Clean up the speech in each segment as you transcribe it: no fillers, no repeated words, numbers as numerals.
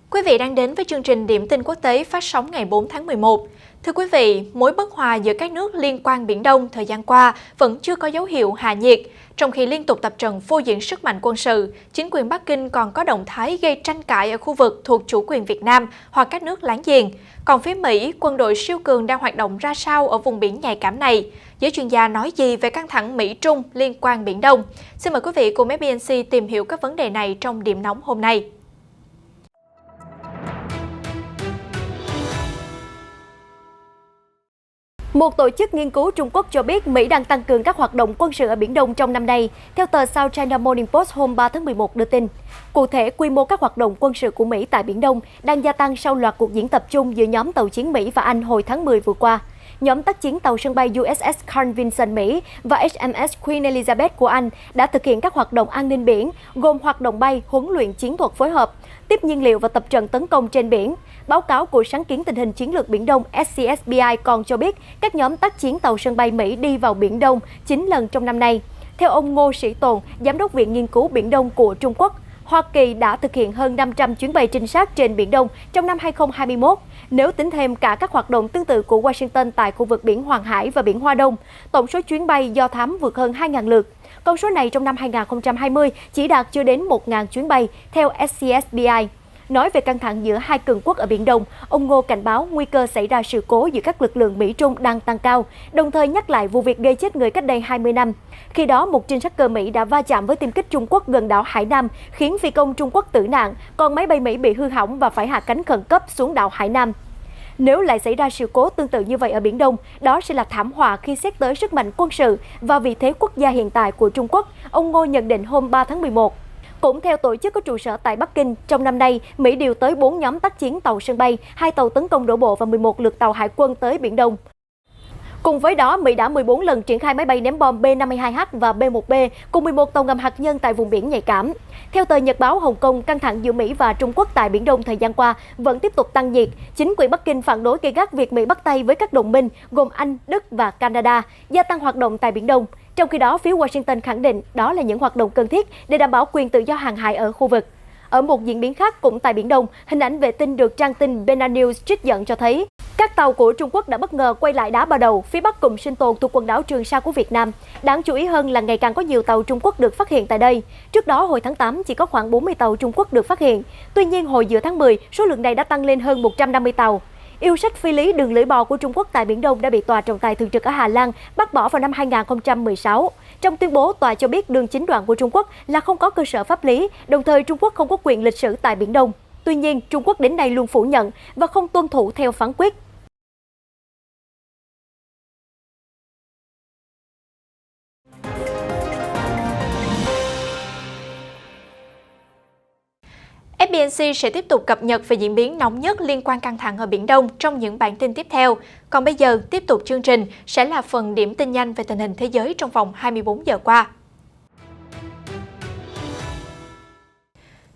Quý vị đang đến với chương trình Điểm tin quốc tế phát sóng ngày 4 tháng 11. Thưa quý vị, mối bất hòa giữa các nước liên quan Biển Đông thời gian qua vẫn chưa có dấu hiệu hạ nhiệt. Trong khi liên tục tập trận phô diễn sức mạnh quân sự, chính quyền Bắc Kinh còn có động thái gây tranh cãi ở khu vực thuộc chủ quyền Việt Nam hoặc các nước láng giềng. Còn phía Mỹ, quân đội siêu cường đang hoạt động ra sao ở vùng biển nhạy cảm này? Giới chuyên gia nói gì về căng thẳng Mỹ-Trung liên quan Biển Đông? Xin mời quý vị cùng FBNC tìm hiểu các vấn đề này trong điểm nóng hôm nay. Một tổ chức nghiên cứu Trung Quốc cho biết Mỹ đang tăng cường các hoạt động quân sự ở Biển Đông trong năm nay, theo tờ South China Morning Post hôm 3 tháng 11 đưa tin. Cụ thể, quy mô các hoạt động quân sự của Mỹ tại Biển Đông đang gia tăng sau loạt cuộc diễn tập chung giữa nhóm tàu chiến Mỹ và Anh hồi tháng 10 vừa qua. Nhóm tác chiến tàu sân bay USS Carl Vinson Mỹ và HMS Queen Elizabeth của Anh đã thực hiện các hoạt động an ninh biển, gồm hoạt động bay, huấn luyện chiến thuật phối hợp, tiếp nhiên liệu và tập trận tấn công trên biển. Báo cáo của sáng kiến tình hình chiến lược Biển Đông SCSBI còn cho biết các nhóm tác chiến tàu sân bay Mỹ đi vào Biển Đông 9 lần trong năm nay. Theo ông Ngô Sĩ Tồn, Giám đốc Viện Nghiên cứu Biển Đông của Trung Quốc, Hoa Kỳ đã thực hiện hơn 500 chuyến bay trinh sát trên Biển Đông trong năm 2021. Nếu tính thêm cả các hoạt động tương tự của Washington tại khu vực biển Hoàng Hải và biển Hoa Đông, tổng số chuyến bay do thám vượt hơn 2.000 lượt. Con số này trong năm 2020 chỉ đạt chưa đến 1.000 chuyến bay, theo SCSBI. Nói về căng thẳng giữa hai cường quốc ở Biển Đông, ông Ngô cảnh báo nguy cơ xảy ra sự cố giữa các lực lượng Mỹ-Trung đang tăng cao, đồng thời nhắc lại vụ việc gây chết người cách đây 20 năm. Khi đó, một trinh sát cơ Mỹ đã va chạm với tiêm kích Trung Quốc gần đảo Hải Nam, khiến phi công Trung Quốc tử nạn, còn máy bay Mỹ bị hư hỏng và phải hạ cánh khẩn cấp xuống đảo Hải Nam. Nếu lại xảy ra sự cố tương tự như vậy ở Biển Đông, đó sẽ là thảm họa khi xét tới sức mạnh quân sự và vị thế quốc gia hiện tại của Trung Quốc, ông Ngô nhận định hôm 3 tháng 11. Cũng theo tổ chức có trụ sở tại Bắc Kinh, trong năm nay, Mỹ điều tới 4 nhóm tác chiến tàu sân bay, 2 tàu tấn công đổ bộ và 11 lượt tàu hải quân tới Biển Đông. Cùng với đó, Mỹ đã 14 lần triển khai máy bay ném bom B-52H và B-1B cùng 11 tàu ngầm hạt nhân tại vùng biển nhạy cảm. Theo tờ Nhật báo Hồng Kông, căng thẳng giữa Mỹ và Trung Quốc tại Biển Đông thời gian qua vẫn tiếp tục tăng nhiệt. Chính quyền Bắc Kinh phản đối gay gắt việc Mỹ bắt tay với các đồng minh gồm Anh, Đức và Canada gia tăng hoạt động tại Biển Đông. Trong khi đó, phía Washington khẳng định đó là những hoạt động cần thiết để đảm bảo quyền tự do hàng hải ở khu vực. Ở một diễn biến khác cũng tại Biển Đông, hình ảnh vệ tinh được trang tin Bena News trích dẫn cho thấy các tàu của Trung Quốc đã bất ngờ quay lại đá ba đầu phía bắc Cụm Sinh Tồn thuộc quần đảo Trường Sa của Việt Nam. Đáng chú ý hơn là ngày càng có nhiều tàu Trung Quốc được phát hiện tại đây. Trước đó, hồi tháng 8 chỉ có khoảng 40 tàu Trung Quốc được phát hiện. Tuy nhiên, hồi giữa tháng 10, số lượng này đã tăng lên hơn 150 tàu. Yêu sách phi lý đường lưỡi bò của Trung Quốc tại Biển Đông đã bị Tòa trọng tài thường trực ở Hà Lan bác bỏ vào năm 2016. Trong tuyên bố, tòa cho biết đường chín đoạn của Trung Quốc là không có cơ sở pháp lý, đồng thời Trung Quốc không có quyền lịch sử tại Biển Đông. Tuy nhiên, Trung Quốc đến nay luôn phủ nhận và không tuân thủ theo phán quyết. FBNC sẽ tiếp tục cập nhật về diễn biến nóng nhất liên quan căng thẳng ở Biển Đông trong những bản tin tiếp theo. Còn bây giờ, tiếp tục chương trình sẽ là phần điểm tin nhanh về tình hình thế giới trong vòng 24 giờ qua.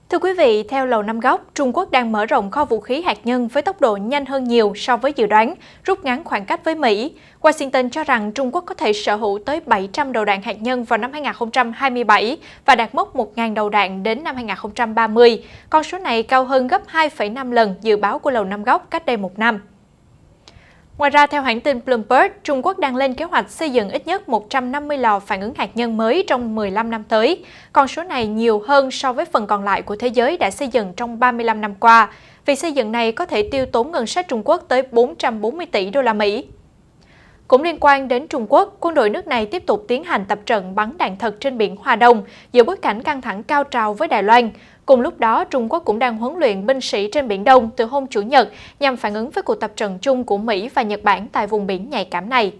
Thưa quý vị, theo Lầu Năm Góc, Trung Quốc đang mở rộng kho vũ khí hạt nhân với tốc độ nhanh hơn nhiều so với dự đoán, rút ngắn khoảng cách với Mỹ. Washington cho rằng Trung Quốc có thể sở hữu tới 700 đầu đạn hạt nhân vào năm 2027 và đạt mốc 1.000 đầu đạn đến năm 2030. Con số này cao hơn gấp 2,5 lần dự báo của Lầu Năm Góc cách đây một năm. Ngoài ra, theo hãng tin Bloomberg, Trung Quốc đang lên kế hoạch xây dựng ít nhất 150 lò phản ứng hạt nhân mới trong 15 năm tới. Con số này nhiều hơn so với phần còn lại của thế giới đã xây dựng trong 35 năm qua. Việc xây dựng này có thể tiêu tốn ngân sách Trung Quốc tới 440 tỷ đô la Mỹ. Cũng liên quan đến Trung Quốc, quân đội nước này tiếp tục tiến hành tập trận bắn đạn thật trên biển Hoa Đông giữa bối cảnh căng thẳng cao trào với Đài Loan. Cùng lúc đó, Trung Quốc cũng đang huấn luyện binh sĩ trên Biển Đông từ hôm Chủ nhật nhằm phản ứng với cuộc tập trận chung của Mỹ và Nhật Bản tại vùng biển nhạy cảm này.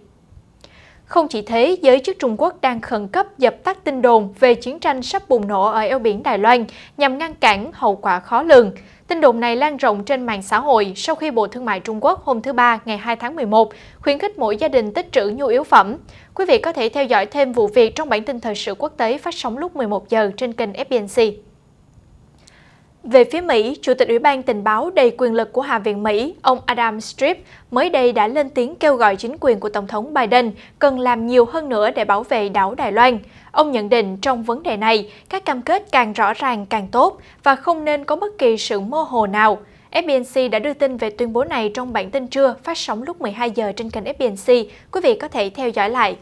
Không chỉ thế, giới chức Trung Quốc đang khẩn cấp dập tắt tin đồn về chiến tranh sắp bùng nổ ở eo biển Đài Loan nhằm ngăn cản hậu quả khó lường. Tin đồn này lan rộng trên mạng xã hội sau khi Bộ Thương mại Trung Quốc hôm thứ Ba ngày 2 tháng 11 khuyến khích mỗi gia đình tích trữ nhu yếu phẩm. Quý vị có thể theo dõi thêm vụ việc trong bản tin thời sự quốc tế phát sóng lúc 11 giờ trên kênh FBNC. Về phía Mỹ, Chủ tịch Ủy ban Tình báo đầy quyền lực của Hạ viện Mỹ, ông Adam Schiff, mới đây đã lên tiếng kêu gọi chính quyền của Tổng thống Biden cần làm nhiều hơn nữa để bảo vệ đảo Đài Loan. Ông nhận định trong vấn đề này, các cam kết càng rõ ràng càng tốt và không nên có bất kỳ sự mơ hồ nào. FBNC đã đưa tin về tuyên bố này trong bản tin trưa phát sóng lúc 12 giờ trên kênh FBNC. Quý vị có thể theo dõi lại.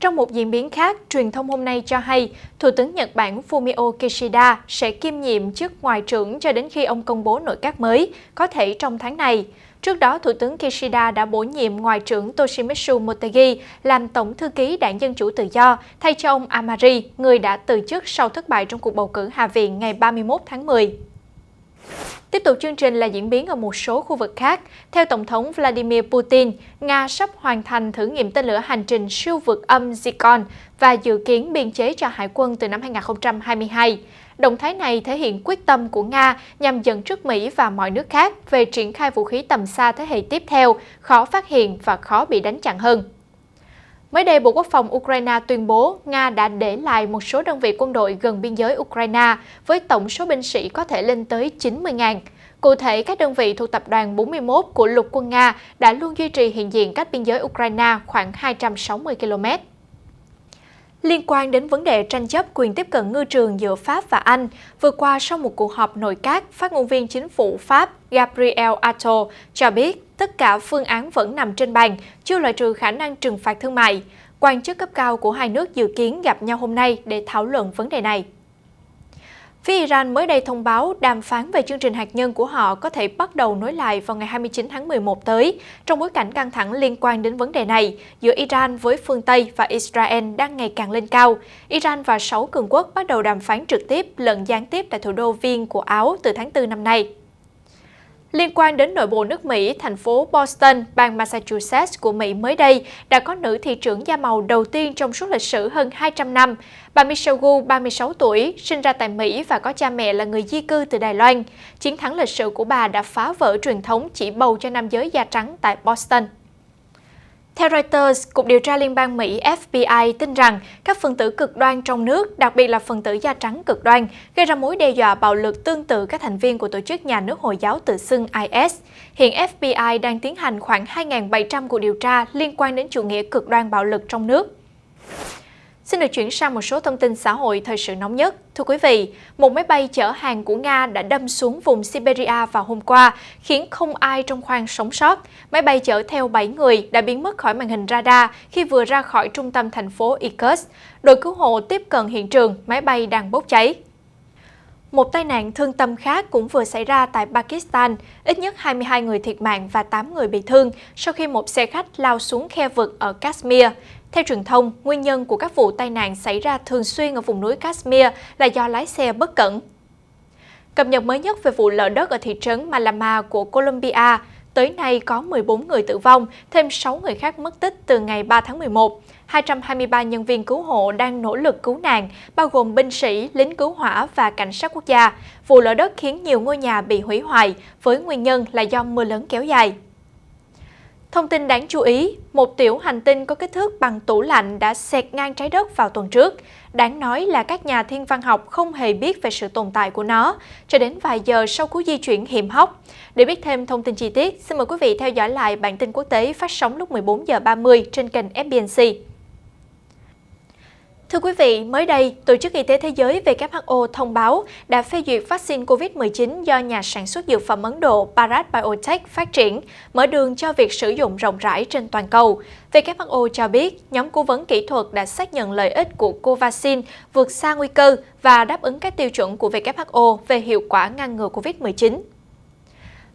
Trong một diễn biến khác, truyền thông hôm nay cho hay, Thủ tướng Nhật Bản Fumio Kishida sẽ kiêm nhiệm chức Ngoại trưởng cho đến khi ông công bố nội các mới, có thể trong tháng này. Trước đó, Thủ tướng Kishida đã bổ nhiệm Ngoại trưởng Toshimitsu Motegi làm Tổng thư ký Đảng Dân Chủ Tự Do, thay cho ông Amari, người đã từ chức sau thất bại trong cuộc bầu cử Hạ viện ngày 31 tháng 10. Tiếp tục chương trình là diễn biến ở một số khu vực khác. Theo Tổng thống Vladimir Putin, Nga sắp hoàn thành thử nghiệm tên lửa hành trình siêu vượt âm Zircon và dự kiến biên chế cho Hải quân từ năm 2022. Động thái này thể hiện quyết tâm của Nga nhằm dẫn trước Mỹ và mọi nước khác về triển khai vũ khí tầm xa thế hệ tiếp theo, khó phát hiện và khó bị đánh chặn hơn. Mới đây, Bộ Quốc phòng Ukraine tuyên bố Nga đã để lại một số đơn vị quân đội gần biên giới Ukraine với tổng số binh sĩ có thể lên tới 90.000. Cụ thể, các đơn vị thuộc Tập đoàn 41 của Lục quân Nga đã luôn duy trì hiện diện cách biên giới Ukraine khoảng 260 km. Liên quan đến vấn đề tranh chấp quyền tiếp cận ngư trường giữa Pháp và Anh, vừa qua sau một cuộc họp nội các, phát ngôn viên chính phủ Pháp Gabriel Attal cho biết tất cả phương án vẫn nằm trên bàn, chưa loại trừ khả năng trừng phạt thương mại. Quan chức cấp cao của hai nước dự kiến gặp nhau hôm nay để thảo luận vấn đề này. Phía Iran mới đây thông báo đàm phán về chương trình hạt nhân của họ có thể bắt đầu nối lại vào ngày 29 tháng 11 tới, trong bối cảnh căng thẳng liên quan đến vấn đề này giữa Iran với phương Tây và Israel đang ngày càng lên cao. Iran và 6 cường quốc bắt đầu đàm phán trực tiếp lẫn gián tiếp tại thủ đô Viên của Áo từ tháng 4 năm nay. Liên quan đến nội bộ nước Mỹ, thành phố Boston, bang Massachusetts của Mỹ mới đây đã có nữ thị trưởng da màu đầu tiên trong suốt lịch sử hơn 200 năm. Bà Michelle Wu, 36 tuổi, sinh ra tại Mỹ và có cha mẹ là người di cư từ Đài Loan. Chiến thắng lịch sử của bà đã phá vỡ truyền thống chỉ bầu cho nam giới da trắng tại Boston. Theo Reuters, Cục Điều tra Liên bang Mỹ FBI tin rằng các phần tử cực đoan trong nước, đặc biệt là phần tử da trắng cực đoan, gây ra mối đe dọa bạo lực tương tự các thành viên của tổ chức nhà nước Hồi giáo tự xưng IS. Hiện FBI đang tiến hành khoảng 2.700 cuộc điều tra liên quan đến chủ nghĩa cực đoan bạo lực trong nước. Xin được chuyển sang một số thông tin xã hội thời sự nóng nhất. Thưa quý vị, một máy bay chở hàng của Nga đã đâm xuống vùng Siberia vào hôm qua, khiến không ai trong khoang sống sót. Máy bay chở theo 7 người đã biến mất khỏi màn hình radar khi vừa ra khỏi trung tâm thành phố Irkutsk. Đội cứu hộ tiếp cận hiện trường, máy bay đang bốc cháy. Một tai nạn thương tâm khác cũng vừa xảy ra tại Pakistan, ít nhất 22 người thiệt mạng và 8 người bị thương sau khi một xe khách lao xuống khe vực ở Kashmir. Theo truyền thông, nguyên nhân của các vụ tai nạn xảy ra thường xuyên ở vùng núi Kashmir là do lái xe bất cẩn. Cập nhật mới nhất về vụ lở đất ở thị trấn Malama của Colombia, tới nay có 14 người tử vong, thêm 6 người khác mất tích từ ngày 3 tháng 11. 223 nhân viên cứu hộ đang nỗ lực cứu nạn, bao gồm binh sĩ, lính cứu hỏa và cảnh sát quốc gia. Vụ lở đất khiến nhiều ngôi nhà bị hủy hoại, với nguyên nhân là do mưa lớn kéo dài. Thông tin đáng chú ý, một tiểu hành tinh có kích thước bằng tủ lạnh đã xẹt ngang trái đất vào tuần trước. Đáng nói là các nhà thiên văn học không hề biết về sự tồn tại của nó, cho đến vài giờ sau cú di chuyển hiểm hóc. Để biết thêm thông tin chi tiết, xin mời quý vị theo dõi lại bản tin quốc tế phát sóng lúc 14 giờ 30 trên kênh FBNC. Thưa quý vị, mới đây, Tổ chức Y tế Thế giới WHO thông báo đã phê duyệt vaccine COVID-19 do nhà sản xuất dược phẩm Ấn Độ Bharat Biotech phát triển, mở đường cho việc sử dụng rộng rãi trên toàn cầu. WHO cho biết, nhóm cố vấn kỹ thuật đã xác nhận lợi ích của Covaxin vượt xa nguy cơ và đáp ứng các tiêu chuẩn của WHO về hiệu quả ngăn ngừa COVID-19.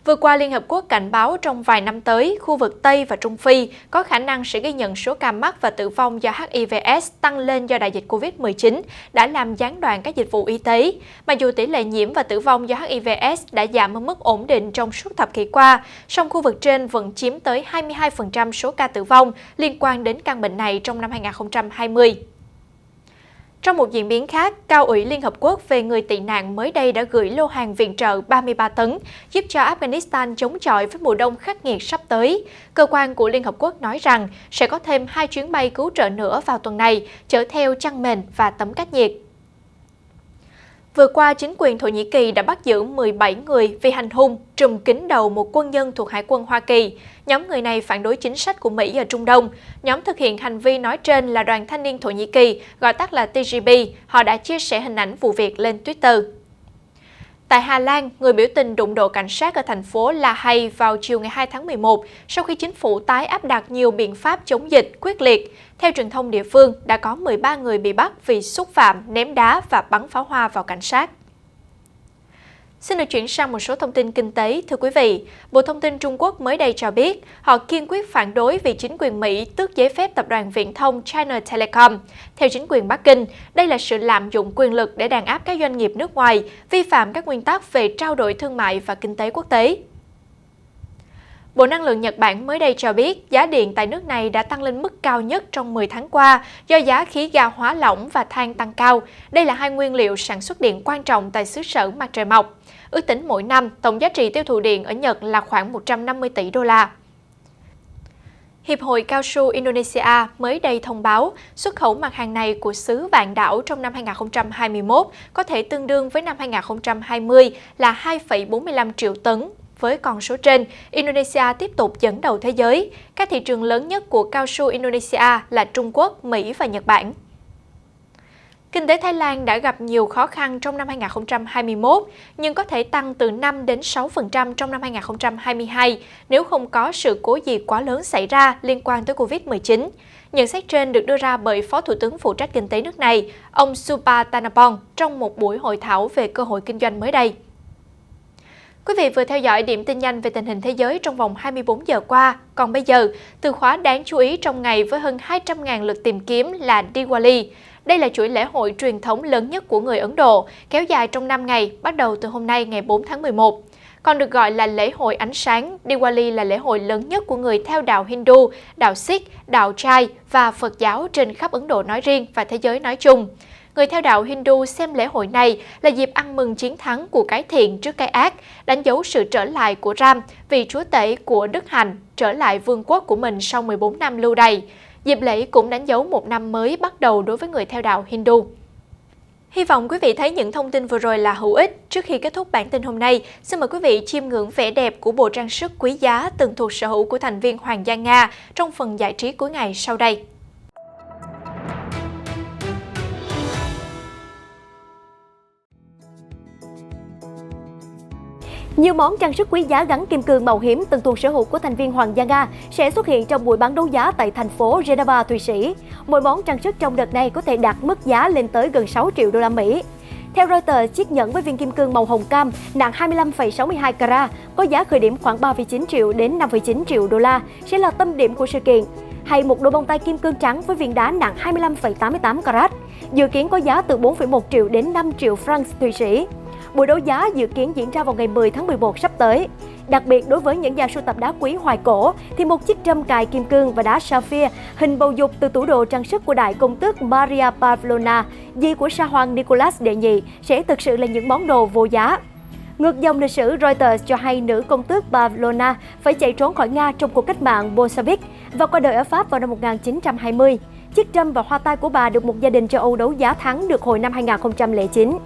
Vừa qua, Liên Hợp Quốc cảnh báo trong vài năm tới, khu vực Tây và Trung Phi có khả năng sẽ ghi nhận số ca mắc và tử vong do HIV/AIDS tăng lên do đại dịch COVID-19 đã làm gián đoạn các dịch vụ y tế. Mặc dù tỷ lệ nhiễm và tử vong do HIV/AIDS đã giảm ở mức ổn định trong suốt thập kỷ qua, song khu vực trên vẫn chiếm tới 22% số ca tử vong liên quan đến căn bệnh này trong năm 2020. Trong một diễn biến khác, Cao ủy Liên Hợp Quốc về người tị nạn mới đây đã gửi lô hàng viện trợ 33 tấn, giúp cho Afghanistan chống chọi với mùa đông khắc nghiệt sắp tới. Cơ quan của Liên Hợp Quốc nói rằng sẽ có thêm 2 chuyến bay cứu trợ nữa vào tuần này, chở theo chăn mền và tấm cách nhiệt. Vừa qua, chính quyền Thổ Nhĩ Kỳ đã bắt giữ 17 người vì hành hung trùm kín đầu một quân nhân thuộc Hải quân Hoa Kỳ. Nhóm người này phản đối chính sách của Mỹ ở Trung Đông. Nhóm thực hiện hành vi nói trên là Đoàn Thanh niên Thổ Nhĩ Kỳ, gọi tắt là TGB. Họ đã chia sẻ hình ảnh vụ việc lên Twitter. Tại Hà Lan, người biểu tình đụng độ cảnh sát ở thành phố La Hay vào chiều ngày 2 tháng 11 sau khi chính phủ tái áp đặt nhiều biện pháp chống dịch quyết liệt. Theo truyền thông địa phương, đã có 13 người bị bắt vì xúc phạm, ném đá và bắn pháo hoa vào cảnh sát. Xin được chuyển sang một số thông tin kinh tế. Thưa quý vị, Bộ Thông tin Trung Quốc mới đây cho biết họ kiên quyết phản đối việc chính quyền Mỹ tước giấy phép tập đoàn viễn thông China Telecom. Theo chính quyền Bắc Kinh, đây là sự lạm dụng quyền lực để đàn áp các doanh nghiệp nước ngoài, vi phạm các nguyên tắc về trao đổi thương mại và kinh tế quốc tế. Bộ Năng lượng Nhật Bản mới đây cho biết giá điện tại nước này đã tăng lên mức cao nhất trong 10 tháng qua do giá khí ga hóa lỏng và than tăng cao. Đây là hai nguyên liệu sản xuất điện quan trọng tại xứ sở mặt trời mọc. Ước tính mỗi năm, tổng giá trị tiêu thụ điện ở Nhật là khoảng 150 tỷ đô la. Hiệp hội Cao su Indonesia mới đây thông báo xuất khẩu mặt hàng này của xứ Vạn Đảo trong năm 2021 có thể tương đương với năm 2020 là 2,45 triệu tấn. Với con số trên, Indonesia tiếp tục dẫn đầu thế giới. Các thị trường lớn nhất của cao su Indonesia là Trung Quốc, Mỹ và Nhật Bản. Kinh tế Thái Lan đã gặp nhiều khó khăn trong năm 2021, nhưng có thể tăng từ 5 đến 6% trong năm 2022 nếu không có sự cố gì quá lớn xảy ra liên quan tới Covid-19. Nhận xét trên được đưa ra bởi Phó Thủ tướng phụ trách kinh tế nước này, ông Supha Thanapong, trong một buổi hội thảo về cơ hội kinh doanh mới đây. Quý vị vừa theo dõi điểm tin nhanh về tình hình thế giới trong vòng 24 giờ qua. Còn bây giờ, từ khóa đáng chú ý trong ngày với hơn 200.000 lượt tìm kiếm là Diwali. Đây là chuỗi lễ hội truyền thống lớn nhất của người Ấn Độ, kéo dài trong 5 ngày, bắt đầu từ hôm nay ngày 4 tháng 11. Còn được gọi là lễ hội ánh sáng, Diwali là lễ hội lớn nhất của người theo đạo Hindu, đạo Sikh, đạo Chai và Phật giáo trên khắp Ấn Độ nói riêng và thế giới nói chung. Người theo đạo Hindu xem lễ hội này là dịp ăn mừng chiến thắng của cái thiện trước cái ác, đánh dấu sự trở lại của Ram, vị chúa tể của đức hạnh, trở lại vương quốc của mình sau 14 năm lưu đày. Dịp lễ cũng đánh dấu một năm mới bắt đầu đối với người theo đạo Hindu. Hy vọng quý vị thấy những thông tin vừa rồi là hữu ích. Trước khi kết thúc bản tin hôm nay, xin mời quý vị chiêm ngưỡng vẻ đẹp của bộ trang sức quý giá từng thuộc sở hữu của thành viên Hoàng gia Nga trong phần giải trí cuối ngày sau đây. Nhiều món trang sức quý giá gắn kim cương màu hiếm từng thuộc sở hữu của thành viên Hoàng gia Nga sẽ xuất hiện trong buổi bán đấu giá tại thành phố Geneva, Thụy Sĩ. Mỗi món trang sức trong đợt này có thể đạt mức giá lên tới gần 6 triệu đô la Mỹ. Theo Reuters, chiếc nhẫn với viên kim cương màu hồng cam nặng 25,62 carat có giá khởi điểm khoảng 3,9 triệu đến 5,9 triệu đô la sẽ là tâm điểm của sự kiện. Hay một đôi bông tai kim cương trắng với viên đá nặng 25,88 carat, dự kiến có giá từ 4,1 triệu đến 5 triệu franc Thụy Sĩ. Buổi đấu giá dự kiến diễn ra vào ngày 10 tháng 11 sắp tới. Đặc biệt đối với những nhà sưu tập đá quý hoài cổ thì một chiếc trâm cài kim cương và đá sapphire hình bầu dục từ tủ đồ trang sức của đại công tước Maria Pavlovna, dì của Sa hoàng Nicholas đệ nhị sẽ thực sự là những món đồ vô giá. Ngược dòng lịch sử, Reuters cho hay nữ công tước Pavlovna phải chạy trốn khỏi Nga trong cuộc cách mạng Bolshevik và qua đời ở Pháp vào năm 1920. Chiếc trâm và hoa tai của bà được một gia đình châu Âu đấu giá thắng được hồi năm 2009.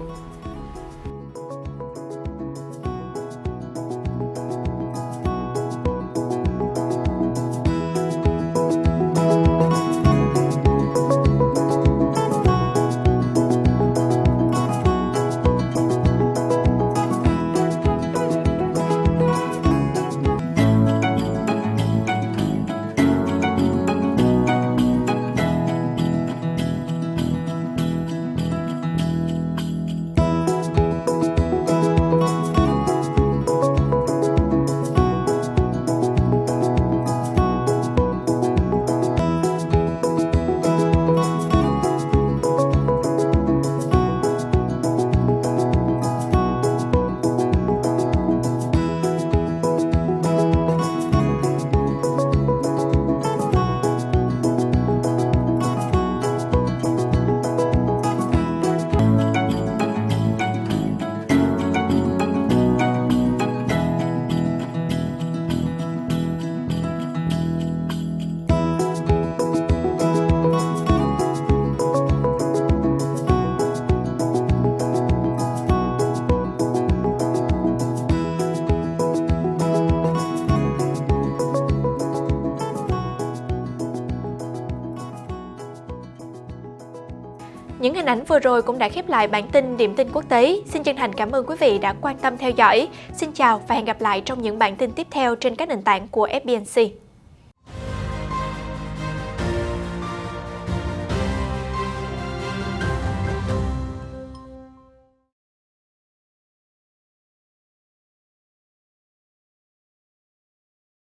hình ảnh vừa rồi cũng đã khép lại bản tin Điểm tin quốc tế. Xin chân thành cảm ơn quý vị đã quan tâm theo dõi. Xin chào và hẹn gặp lại trong những bản tin tiếp theo trên các nền tảng của FBNC.